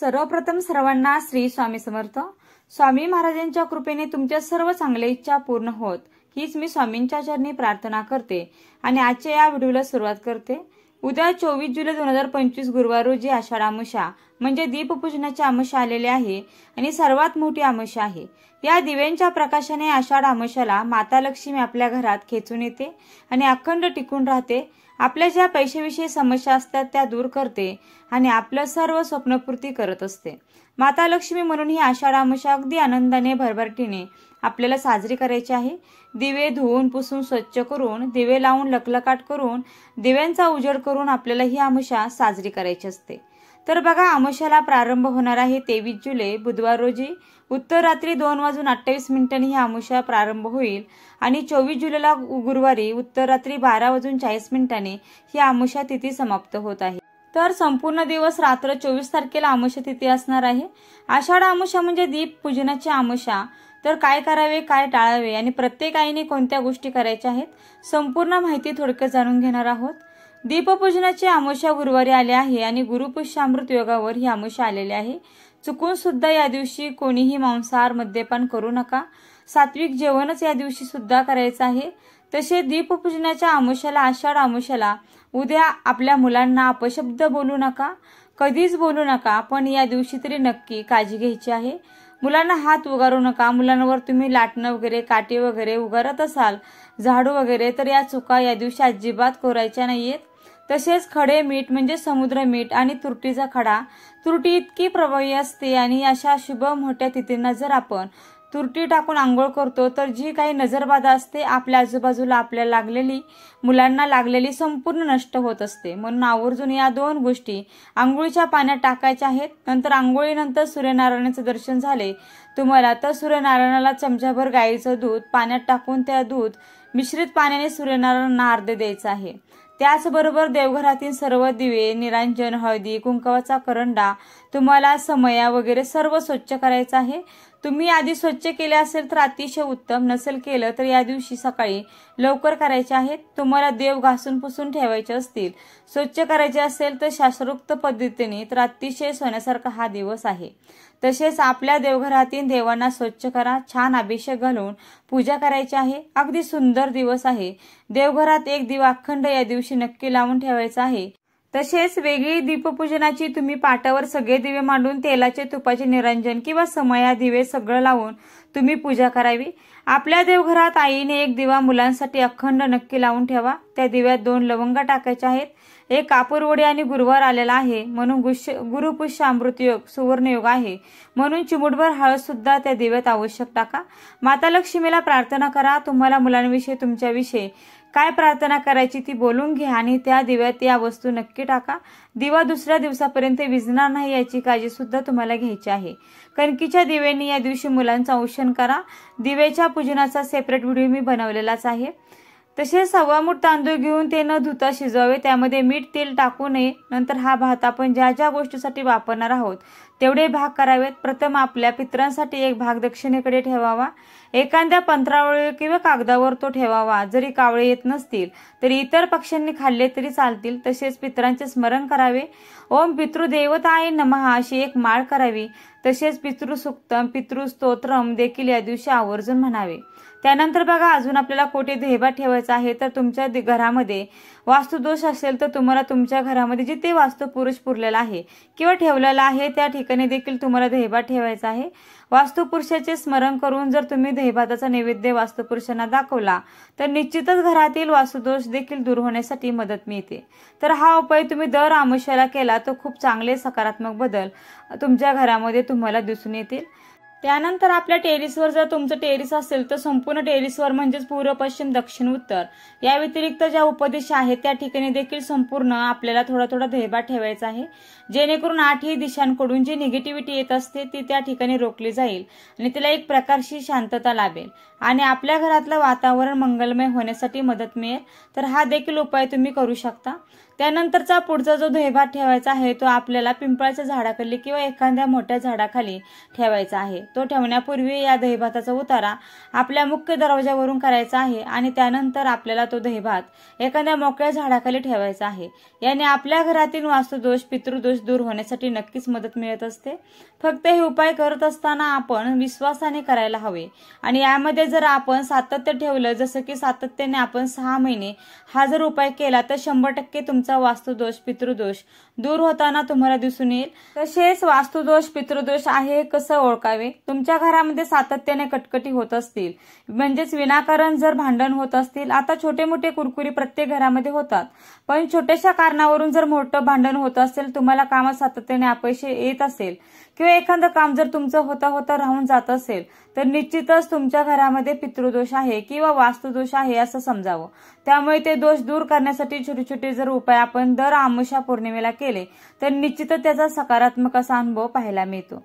सर्वप्रथम सर्वांना श्री स्वामी समर्थ। स्वामी महाराजांच्या कृपेने तुमच्या सर्व चांगल्या इच्छा पूर्ण होत हीच मी स्वामींच्या चरणी प्रार्थना करते आणि आजच्या या व्हिडिओला सुरुवात करते। उद्या 24 जुलै 2025 गुरुवार रोजी आषाढ अमावस्या म्हणजे दीपपूजनाची अमावस्या आलेली आहे आणि सर्वात मोठी अमावस्या आहे। या दिव्यांच्या प्रकाशाने आषाढ अमावस्याला माता लक्ष्मी आपल्या घरात खेचून येते आणि अखंड टिकून राहते। आपल्या ज्या पैशाविषयी समस्या असतात त्या दूर करते आणि आपलं सर्व स्वप्नपूर्ती करत असते। माता लक्ष्मी म्हणून ही आषाढ अमावस्या अगदी आनंदाने भरभराटीने आपल्याला साजरी करायची आहे। दिवे धुवून पुसून स्वच्छ करून दिवे लावून लखलखाट करून दिव्यांचा उजेड करून आपल्याला ही अमावस्या साजरी करायची असते। तर बघा, अमावस्याला प्रारंभ होणार आहे 23 जुलै बुधवार रोजी उत्तर रात्री 2:28 ही अमावस्या प्रारंभ होईल आणि 24 जुलैला गुरुवारी उत्तर रात्री 12:40 ही अमावस्या तिथी समाप्त होत आहे। तर संपूर्ण दिवस रात्र 24 तारखेला अमावस्या तिथी असणार आहे। आषाढ अमावस्या म्हणजे दीप पूजनाची अमावस्या। तर काय करावे, काय टाळावे आणि प्रत्येक आईने कोणत्या गोष्टी करायच्या आहेत संपूर्ण माहिती थोडक्यात जाणून घेणार आहोत। दीपपूजनाची अमावस्या गुरुवारी आली आहे आणि गुरुपुष्यामृत योगावर ही अमावस्या आलेली आहे। चुकून सुद्धा या दिवशी कोणीही मांसाहार मद्यपान करू नका। सात्विक जेवणच या दिवशी सुद्धा करायचं आहे। तसे दीपपूजनाच्या अमावस्याला आषाढ अमावस्याला उद्या आपल्या मुलांना अपशब्द बोलू नका, कधीच बोलू नका, पण या दिवशी तरी नक्की काळजी घ्यायची आहे। मुलांना हात उगारू नका। मुलांवर तुम्ही लाटणं वगैरे काठी वगैरे उगारत असाल, झाडू वगैरे, तर या चुका या दिवशी अजिबात करायच्या नाहीयेत। तसेच खडे मीठ म्हणजे समुद्र मीठ आणि तुरटीचा खडा, तुरटी इतकी प्रभावी असते आणि अशा शुभ मोठ्या तिथींना जर आपण तुरटी टाकून आंघोळ करतो तर जी काही नजरबाधा असते आपल्या आजूबाजूला आपल्याला लागलेली, मुलांना लागलेली संपूर्ण नष्ट होत असते। म्हणून आवर्जून या 2 गोष्टी आंघोळीच्या पाण्यात टाकायच्या आहेत। नंतर आंघोळीनंतर सूर्यनारायणाचे दर्शन झाले तुम्हाला तर सूर्यनारायणाला चमचाभर गाईचं दूध पाण्यात टाकून त्या दूध मिश्रित पाण्याने सूर्यनारायणांना अर्घ्य द्यायचं आहे। त्याचबरोबर देवघरातील सर्व दिवे, निरांजन, हळदी कुंकवाचा करंडा, तुम्हाला समया वगैरे सर्व स्वच्छ करायचं आहे। तुम्ही आधी स्वच्छ केले असेल तर अतिशय उत्तम, नसेल केलं तर या दिवशी सकाळी लवकर करायचे आहेत। तुम्हाला देव घासून पुसून ठेवायचे असतील, स्वच्छ करायचे असेल तर शास्त्रोक्त पद्धतीने तर अतिशय सोन्यासारखा हा दिवस आहे। तसेच आपल्या देवघरातील देवांना स्वच्छ करा, छान अभिषेक घालून पूजा करायची आहे। अगदी सुंदर दिवस आहे। देवघरात एक दिवा अखंड या दिवशी नक्की लावून ठेवायचा आहे। तसेच वेगळी दीपपूजनाची तुम्ही पाटावर सगळे दिवे मांडून तेलाचे तुपाचे निरंजन किंवा समया दिवे सगळं लावून तुम्ही पूजा करावी। आपल्या देवघरात आईने एक दिवा मुलांसाठी अखंड नक्की लावून ठेवा। त्या दिव्यात 2 लवंगा टाकायच्या आहेत, एक कापूरवडी आणि गुरुवार आलेला आहे म्हणून गुरुपुष्य अमृत योग सुवर्ण योग आहे म्हणून चिमुटभर हळद सुद्धा त्या दिव्यात आवश्यक टाका। माता लक्ष्मीला प्रार्थना करा। तुम्हाला मुलांविषयी तुमच्याविषयी काय प्रार्थना करायची ती बोलून घ्या आणि त्या दिव्यात या वस्तू नक्की टाका। दिवा दुसऱ्या दिवसापर्यंत विझणार नाही याची काळजी सुद्धा तुम्हाला घ्यायची आहे। कणकीच्या दिव्यांनी या दिवशी मुलांचा औषण करा। दिव्याच्या पूजनाचा सेपरेट व्हिडिओ मी बनवलेलाच आहे। तसेच 1.25 मूठ तांदूळ घेऊन ते न धुता शिजवावे, त्यामध्ये मीठ तेल टाकू नये। नंतर हा भात आपण ज्या ज्या गोष्टीसाठी वापरणार आहोत तेवढे भाग करावेत। प्रथम आपल्या पितरांसाठी एक भाग दक्षिणेकडे ठेवावा, एखाद्या पंत्रावळी किंवा कागदावर तो ठेवावा। जरी कावळे येत नसतील तरी इतर पक्ष्यांनी खाल्ले तरी चालतील। तसेच पितरांचे स्मरण करावे। ओम पितृदेवताय नमः अशी एक माळ करावी। तसेच पितृसुक्तम पितृस्तोत्रम देखील या दिवशी आवर्जून म्हणावे। त्यानंतर बघा, अजून आपल्याला कोठे देहभात ठेवायचा आहे तर तुमच्या घरामध्ये वास्तुदोष असेल तर तुम्हाला तुमच्या घरामध्ये जिथे वास्तुपुरुष पुरलेला आहे किंवा ठेवलेला आहे त्या ठिकाणी देखील तुम्हाला देहभात ठेवायचा आहे। वास्तुपुरुषाचे स्मरण करून जर तुम्ही देहभाताचा नैवेद्य वास्तुपुरुषांना दाखवला तर निश्चितच घरातील वास्तुदोष देखील दूर होण्यासाठी मदत मिळते। तर हा उपाय तुम्ही दर अमावस्याला केला तर खूप चांगले सकारात्मक बदल तुमच्या घरामध्ये तुम्हाला दिसून येतील। त्यानंतर आपल्या टेरिसवर जर तुमचं टेरिस असेल तर संपूर्ण टेरिसवर म्हणजेच पूर्व पश्चिम दक्षिण उत्तर या व्यतिरिक्त ज्या उपदिशा आहेत त्या ठिकाणी देखील संपूर्ण आपल्याला थोडा थोडा देहभात ठेवायचा आहे, जेणेकरून 8ही दिशांकडून जी निगेटिव्हिटी येत असते ती त्या ठिकाणी रोखली जाईल आणि तिला एक प्रकारची शांतता लाभेल आणि आपल्या घरातलं वातावरण मंगलमय होण्यासाठी मदत मिळेल। तर हा देखील उपाय तुम्ही करू शकता। त्यानंतरचा पुढचा जो दहीभात ठेवायचा आहे तो आपल्याला पिंपळाच्या झाडाखाली किंवा एखाद्या मोठ्या झाडाखाली ठेवायचा आहे। तो ठेवण्यापूर्वी या दहीभाताचा उतारा आपल्या मुख्य दरवाजावरून करायचा आहे आणि त्यानंतर आपल्याला तो दहीभात एखाद्या मोकळ्या झाडाखाली ठेवायचा आहे। याने आपल्या घरातील वास्तुदोष पितृदोष दूर होण्यासाठी नक्कीच मदत मिळत असते। फक्त हे उपाय करत असताना आपण विश्वासाने करायला हवे आणि यामध्ये जर आपण सातत्य ठेवलं, जसं की सातत्याने आपण 6 महिने हा जर उपाय केला तर 100% तुमचा वास्तुदोष पितृदोष दूर होताना तुम्हाला दिसून येईल। तसेच वास्तुदोष पितृदोष आहे कसं ओळखावे? तुमच्या घरामध्ये सातत्याने कटकटी होत असतील, म्हणजेच विनाकारण जर भांडण होत असतील, आता छोटे मोठे कुरकुरी प्रत्येक घरामध्ये होतात, पण छोट्याशा कारणावरून जर मोठं भांडण होत असेल, तुम्हाला कामात सातत्याने अपयश येत असेल किंवा एखादं काम जर तुमचं होता होता राहून जात असेल तर निश्चितच तुमच्या घरामध्ये पितृदोष आहे किंवा वास्तुदोष आहे असं समजावं। त्यामुळे ते दोष दूर करण्यासाठी छोटे छोटे जर उपाय आपण दर अमावस्या पौर्णिमेला केले तर निश्चितच त्याचा सकारात्मक असा अनुभव पाहायला मिळतो।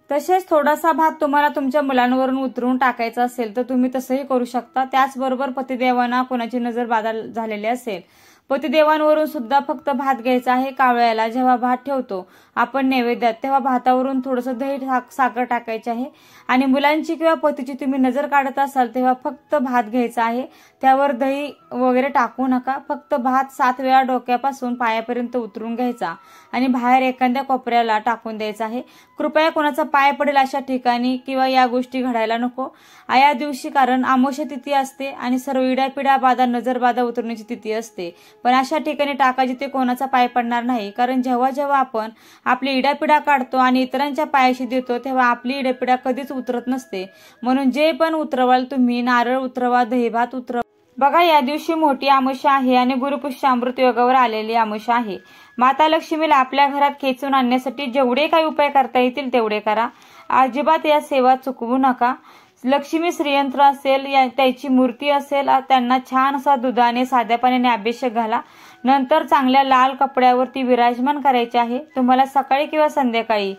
तसेच थोडासा भात तुम्हाला तुमच्या मुलांवरून उतरून टाकायचा असेल तर तुम्ही तसंही करू शकता। त्याचबरोबर पतिदेवांना कोणाची नजर बाधा झालेली असेल, पतिदेवांवरून सुद्धा फक्त भात घ्यायचा आहे। कावळ्याला जेव्हा भात ठेवतो आपण नैवेद्यात तेव्हा भातावरून थोडंसं दही साखर टाकायचे आहे आणि मुलांची किंवा पतीची तुम्ही नजर काढत असाल तेव्हा फक्त भात घ्यायचा आहे, त्यावर दही वगैरे टाकू नका। फक्त भात 7 वेळा डोक्यापासून पायापर्यंत उतरून घ्यायचा आणि बाहेर एखाद्या कोपऱ्याला टाकून द्यायचा आहे। कृपया कोणाचा पाय पडेल अशा ठिकाणी किंवा या गोष्टी घडायला नको या दिवशी, कारण अमावस्या तिथी असते आणि सर्व इड्यापिड्या बाधा नजर बाधा उतरण्याची तिथी असते। पण अशा ठिकाणी टाका जिथे कोणाचा पाय पडणार नाही, कारण जेव्हा जेव्हा आपण आपली इड्यापिडा काढतो आणि इतरांच्या पायाशी देतो तेव्हा आपली इड्यापिडा कधीच उतरत नसते। म्हणून जे पण उतरवाल तुम्ही, नारळ उतरवा, दहीभात उतरवा। बघा, या दिवशी मोठी अमावस्या आहे आणि गुरुपुष्य अमृत योगावर आलेली अमावस्या आहे। माता लक्ष्मीला आपल्या घरात खेचून आणण्यासाठी जेवढे काही उपाय करता येतील तेवढे करा। अजिबात या सेवा चुकवू नका। लक्ष्मी श्रीयंत्र असेल, त्याची मूर्ती असेल, त्यांना छान असा दुधाने साध्या पाण्याने अभिषेक घाला। नंतर चांगल्या लाल कपड्यावरती विराजमान करायचे आहे। तुम्हाला सकाळी किंवा संध्याकाळी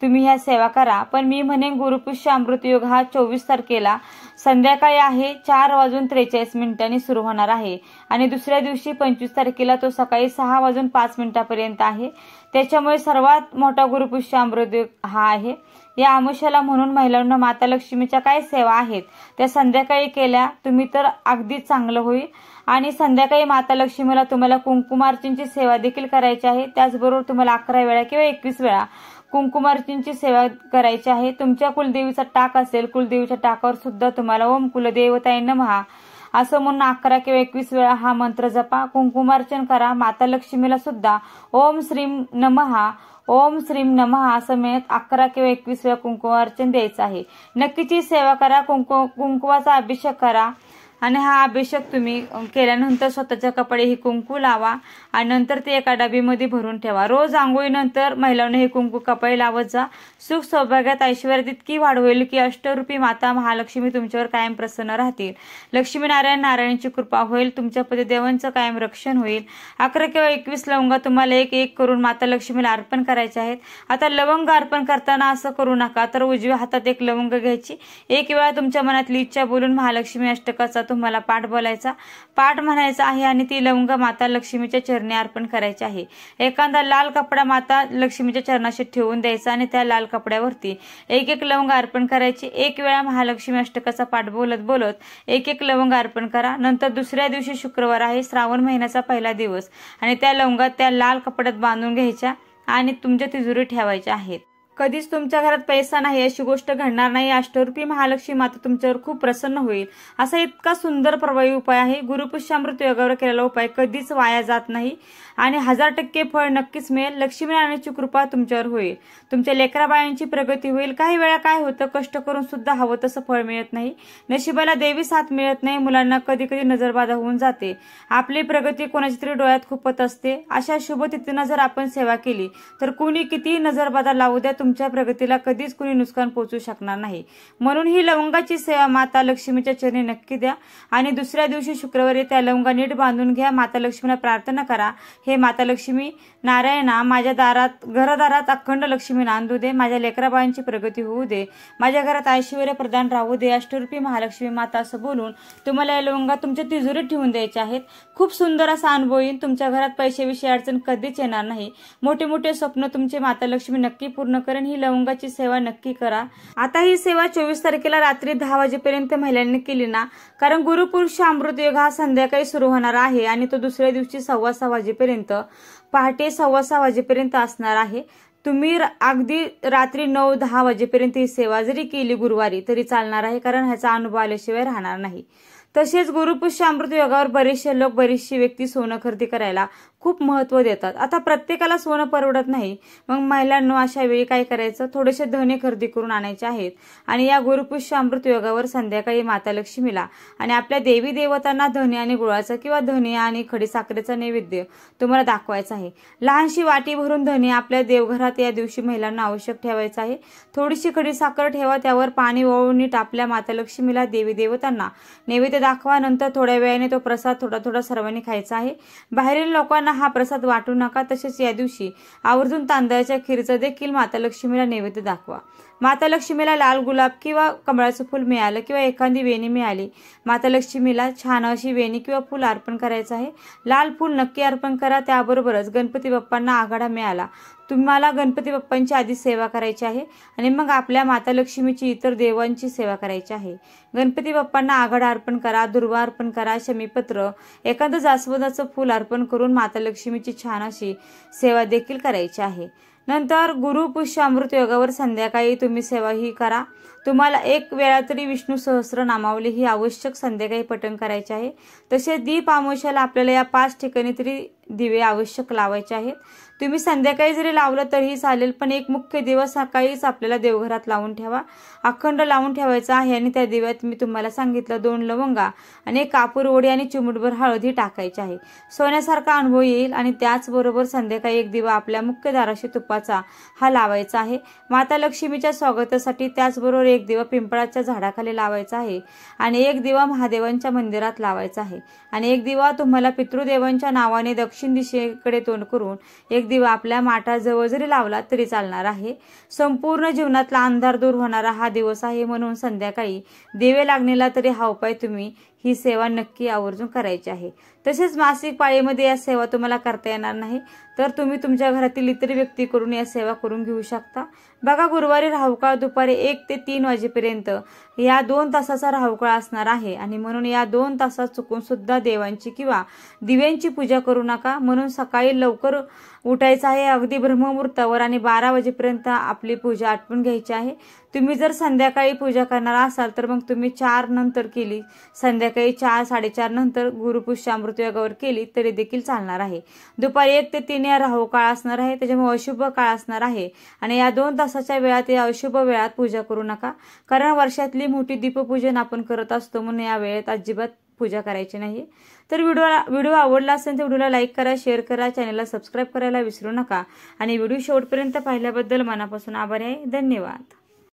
तुम्ही ह्या सेवा करा, पण मी म्हणेन गुरुपुष्य अमृत योग हा 24 तारखेला संध्याकाळी आहे, 4:43 सुरू होणार आहे आणि दुसऱ्या दिवशी 25 तारखेला तो सकाळी 6:05 आहे। त्याच्यामुळे सर्वात मोठा गुरुपुष्य अमृत योग हा आहे। या अमावस्याला म्हणून महिलांना माता लक्ष्मीच्या काय सेवा आहेत त्या संध्याकाळी केल्या तुम्ही तर अगदीच चांगलं होईल। आणि संध्याकाळी माता लक्ष्मीला तुम्हाला कुंकुमार्चनची सेवा देखील करायची आहे। त्याचबरोबर तुम्हाला 11 वेळा किंवा 21 वेळा कुंकुमार्चनची सेवा करायची आहे। तुमच्या कुलदेवीचा टाक असेल, कुलदेवीच्या टाकावर सुद्धा तुम्हाला ओम कुलदेवताय नमः असं म्हणून 11 किंवा 21 वेळा हा मंत्र जपा, कुंकुमार्चन करा। माता लक्ष्मीला सुद्धा ओम श्रीम नमः ओम श्रीम नमः असं म्हणत 11 किंवा 21 वेळा कुंकुमार्चन द्यायचं आहे। नक्कीच ही सेवा करा, कुंकुवाचा अभिषेक करा आणि हा अभिषेक तुम्ही केल्यानंतर स्वतःच्या कपडे ही कुंकू लावा आणि नंतर ते एका डबीमध्ये भरून ठेवा। रोज आंघोळीनंतर महिलांना हे कुंकू कपाळी लावत जा। सुख सौभाग्यात ऐश्वर्यात इतकी वाढ होईल की अष्टरूपी माता महालक्ष्मी तुमच्यावर कायम प्रसन्न राहतील। लक्ष्मीनारायण नारायणाची कृपा होईल, तुमच्या पतिदेवांचं कायम रक्षण होईल। 11 किंवा 21 लवंगा तुम्हाला एक एक करून माता लक्ष्मीला अर्पण करायचे आहेत। आता लवंग अर्पण करताना असं करू नका, तर उजव्या हातात एक लवंग घ्यायची, एक वेळा तुमच्या मनातली इच्छा बोलून महालक्ष्मी अष्टकाचा तुम्हाला पाठ बोलायचा, पाठ म्हणायचा आहे आणि ती लवंग माता लक्ष्मीच्या चरणी अर्पण करायची आहे। एखादा लाल कपडा माता लक्ष्मीच्या चरणाशी ठेवून द्यायचा आणि त्या लाल कपड्यावरती एक एक लवंग अर्पण करायची। एक वेळा महालक्ष्मी अष्टकाचा पाठ बोलत बोलत एक एक लवंग अर्पण करा। नंतर दुसऱ्या दिवशी शुक्रवार आहे, श्रावण महिन्याचा पहिला दिवस, आणि त्या लवंगात त्या लाल कपड्यात बांधून घ्यायच्या आणि तुमच्या तिजोरीत ठेवायच्या आहेत। कधीच तुमच्या घरात पैसा नाही अशी गोष्ट घडणार नाही। अष्टरूपी महालक्ष्मी माता तुमच्यावर खूप प्रसन्न होईल। असा इतका सुंदर प्रभावी उपाय आहे। गुरुपुष्यामृत योगावर केलेला उपाय कधीच वाया जात नाही आणि 1000% फळ नक्कीच मिळेल। लक्ष्मीनारायणाची कृपा तुमच्यावर होईल, तुमच्या लेकराबाळांची प्रगती होईल। काही वेळा काय होतं, कष्ट करून सुद्धा हवं तसं फळ मिळत नाही, नशिबाला देवी साथ मिळत नाही, मुलांना कधी कधी नजरबाधा होऊन जाते, आपली प्रगती कोणाची तरी डोळ्यात खुपत असते। अशा शुभ तिथीनं जर आपण सेवा केली तर कुणी कितीही नजरबाधा लावू द्या तुमच्या प्रगतीला कधीच कुणी नुकसान पोहोचू शकणार नाही। म्हणून ही लवंगाची सेवा माता लक्ष्मीच्या चरणी नक्की द्या आणि दुसऱ्या दिवशी शुक्रवारी त्या लवंगा नीट बांधून घ्या। माता लक्ष्मीला प्रार्थना करा, हे माता लक्ष्मी नारायणा, माझ्या घरादारात अखंड लक्ष्मी नांदू दे, माझ्या लेकराबाळांची प्रगती होऊ दे, माझ्या घरात ऐश्वर्य प्रदान राहू दे, अष्टरूपी महालक्ष्मी माता असं बोलून तुम्हाला या लवंगा तुमच्या तिजोरीत ठेवून द्यायच्या आहेत। खूप सुंदर असा अनुभव येईल, तुमच्या घरात पैशाविषयी अडचण कधीच येणार नाही। मोठे मोठे स्वप्न तुमचे माता लक्ष्मी नक्की पूर्ण करेन। ही लवंगाची सेवा नक्की करा। आता ही सेवा 24 तारखेला रात्री 10 वाजेपर्यंत महिलांनी केली ना, कारण गुरुपुरुष अमृत योग हा संध्याकाळी सुरू होणार आहे आणि तो दुसऱ्या दिवशी 6:15 वाजेपर्यंत, पहाटे 6:15 वाजेपर्यंत असणार आहे। तुम्ही अगदी रात्री 9-10 वाजेपर्यंत ही सेवा जरी केली गुरुवारी तरी चालणार आहे, कारण ह्याचा अनुभव आल्याशिवाय राहणार नाही। तसेच गुरुपुष्य अमृत योगावर बरेचसे लोक, बरीचशी व्यक्ती सोनं खरेदी करायला खूप महत्व देतात। आता प्रत्येकाला सोनं परवडत नाही, मग महिलांनो अशा वेळी काय करायचं, थोडेसे धने खरेदी करून आणायचे आहेत आणि या गुरुपुष्य अमृत योगावर संध्याकाळी माता लक्ष्मीला आणि आपल्या देवी देवतांना धने आणि गुळाचा किंवा धने आणि खडीसाखरेचा नैवेद्य तुम्हाला दाखवायचा आहे। लहानशी वाटी भरून धने आपल्या देवघरात या दिवशी महिलांना आवश्यक ठेवायचं आहे। थोडीशी खडीसाखर ठेवा, त्यावर पाणी वाळून नीट आपल्या माता लक्ष्मीला, देवी देवतांना नैवेद्य दाखवा। नंतर थोड्या वेळाने तो प्रसाद थोडा थोडा सर्वांनी खायचा आहे। बाहेरील लोकांना हा प्रसाद वाटू नका। तसेच या दिवशी आवर्जून तांदळाच्या खीरचा देखील माता लक्ष्मीला नैवेद्य दाखवा। माता लक्ष्मीला लाल गुलाब किंवा कमळाचं फूल मिळालं किंवा एखादी वेणी मिळाली, माता लक्ष्मीला छान अशी वेणी किंवा फूल अर्पण करायचं आहे। लाल फूल नक्की अर्पण करा। त्याबरोबरच गणपती बाप्पांना आघाडा मिळाला, तुम्हाला गणपती बाप्पांची आधी सेवा करायची आहे आणि मग आपल्या माता लक्ष्मीची इतर देवांची सेवा करायची आहे। गणपती बाप्पांना आघाडा अर्पण करा, दुर्वा अर्पण करा, शमीपत्र, एखादं जास्वंदाचं फूल अर्पण करून माता लक्ष्मीची छान अशी सेवा देखील करायची आहे। नंतर गुरुपुष्य अमृत योगावर संध्याकाळी तुम्ही सेवा ही करा। तुम्हाला एक वेळा तरी विष्णू सहस्त्र नामावली ही आवश्यक संध्याकाळी पठण करायचे आहे। तसेच दीप अमावस्याला आपल्याला या 5 ठिकाणी तरी दिवे आवश्यक लावायचे आहेत। तुम्ही संध्याकाळी जरी लावलं तरीही चालेल, पण एक मुख्य दिवा सकाळीच आपल्याला देवघरात लावून ठेवा, अखंड लावून ठेवायचा आहे आणि त्या दिव्यात मी तुम्हाला सांगितलं 2 लवंगा आणि 1 कापूर वडी आणि चिमूटभर हळदी टाकायची आहे। सोन्यासारखा अनुभव येईल आणि त्याचबरोबर संध्याकाळी 1 दिवा आपल्या मुख्य दाराशी तुपाचा हा लावायचा आहे माता लक्ष्मीच्या स्वागतासाठी। त्याचबरोबर 1 दिवा पिंपळाच्या झाडाखाली लावायचा आहे आणि 1 दिवा महादेवांच्या मंदिरात लावायचा आहे आणि 1 दिवा तुम्हाला पितृदेवांच्या नावाने दक्षिण दिशेकडे तोंड करून 1 दिवा आपल्या माठाजवळ जरी लावला तरी चालणार आहे। संपूर्ण जीवनातला अंधार दूर होणारा हा दिवस आहे, म्हणून संध्याकाळी दिवे लागणेला तरी हा उपाय तुम्ही ही सेवा नक्की आवर्जून करायची आहे। तसेच मासिक पाळीमध्ये या सेवा तुम्हाला करता येणार नाही तर तुम्ही तुमच्या घरातील इतर व्यक्तीकडून या सेवा करून घेऊ शकता। बघा, गुरुवारी राहुकाळ दुपारी 1 ते 3 वाजेपर्यंत या 2 तासाचा राहुकाळ असणार आहे आणि म्हणून या 2 तासात चुकून सुद्धा देवांची किंवा दिव्यांची पूजा करू नका। म्हणून सकाळी लवकर उठायचं आहे, अगदी ब्रह्ममुहूर्तावर, आणि 12 वाजेपर्यंत आपली पूजा आटपून घ्यायची आहे। तुम्ही जर संध्याकाळी पूजा करणार असाल तर मग तुम्ही 4 नंतर केली, संध्याकाळी 4-4:30 नंतर गुरुपुष्य अमृत योगावर केली तरी देखील चालणार आहे। दुपारी 1 ते 3 या राहुकाळ असणार आहे, त्याच्यामुळे अशुभ काळ असणार आहे आणि या 2 तासाच्या वेळात या अशुभ वेळात पूजा करू नका, कारण वर्षातली मोठी दीपपूजन आपण करत असतो, म्हणून या वेळेत अजिबात पूजा करायची नाही। तर व्हिडिओ आवडला असेल तर व्हिडिओला लाईक करा, शेअर करा, चॅनलला सबस्क्राईब करायला विसरू नका आणि व्हिडिओ शेवटपर्यंत पाहिल्याबद्दल मनापासून आभारी आहे। धन्यवाद।